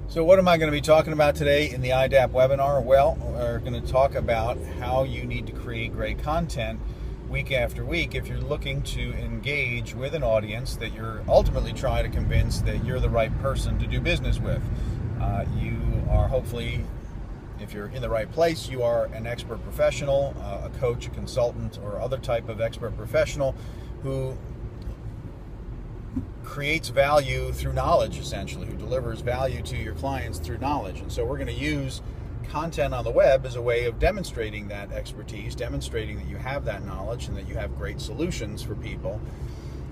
So what am I going to be talking about today in the IDAP webinar? Well, we're going to talk about how you need to create great content week after week if you're looking to engage with an audience that you're ultimately trying to convince that you're the right person to do business with. You are hopefully, if you're in the right place, you are an expert professional, a coach, a consultant, or other type of expert professional who creates value through knowledge, essentially, who delivers value to your clients through knowledge. And so we're going to use content on the web as a way of demonstrating that expertise, demonstrating that you have that knowledge and that you have great solutions for people.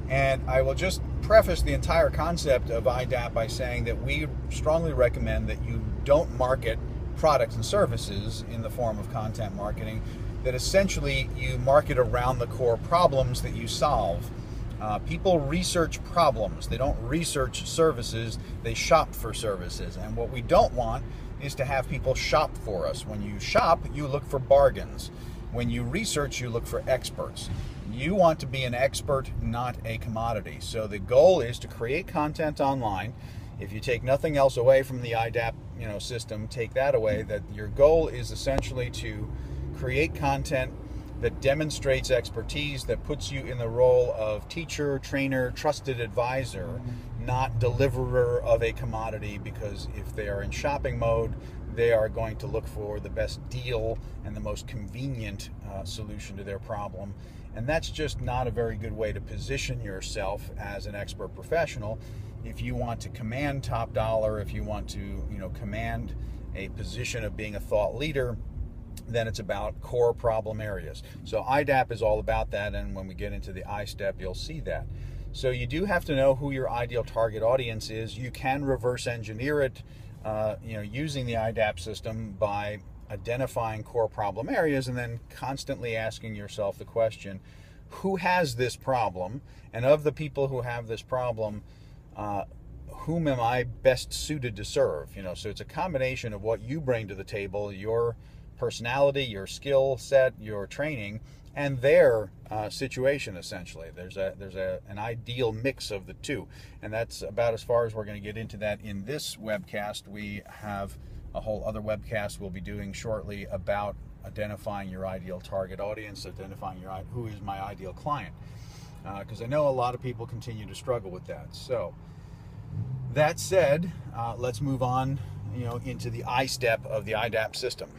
And I will just preface the entire concept of IDAP by saying that we strongly recommend that you don't market products and services in the form of content marketing, that essentially you market around the core problems that you solve. People research problems. They don't research services. They shop for services. And what we don't want is to have people shop for us. When you shop, you look for bargains. When you research, you look for experts. You want to be an expert, not a commodity. So the goal is to create content online. If you take nothing else away from the IDAP system, take that away, that your goal is essentially to create content that demonstrates expertise, that puts you in the role of teacher, trainer, trusted advisor, not deliverer of a commodity, because if they are in shopping mode, they are going to look for the best deal and the most convenient solution to their problem. And that's just not a very good way to position yourself as an expert professional. If you want to command top dollar, if you want to command a position of being a thought leader, then it's about core problem areas. So IDAP is all about that, and when we get into the I step, you'll see that. So you do have to know who your ideal target audience is. You can reverse engineer it using the IDAP system by identifying core problem areas and then constantly asking yourself the question, who has this problem? And of the people who have this problem, whom am I best suited to serve? So it's a combination of what you bring to the table, your personality, your skill set, your training, and their situation. Essentially, there's an ideal mix of the two, and that's about as far as we're going to get into that in this webcast. We have a whole other webcast we'll be doing shortly about identifying your ideal target audience, identifying who is my ideal client, because I know a lot of people continue to struggle with that. So that said, let's move on into the I step of the IDAP system.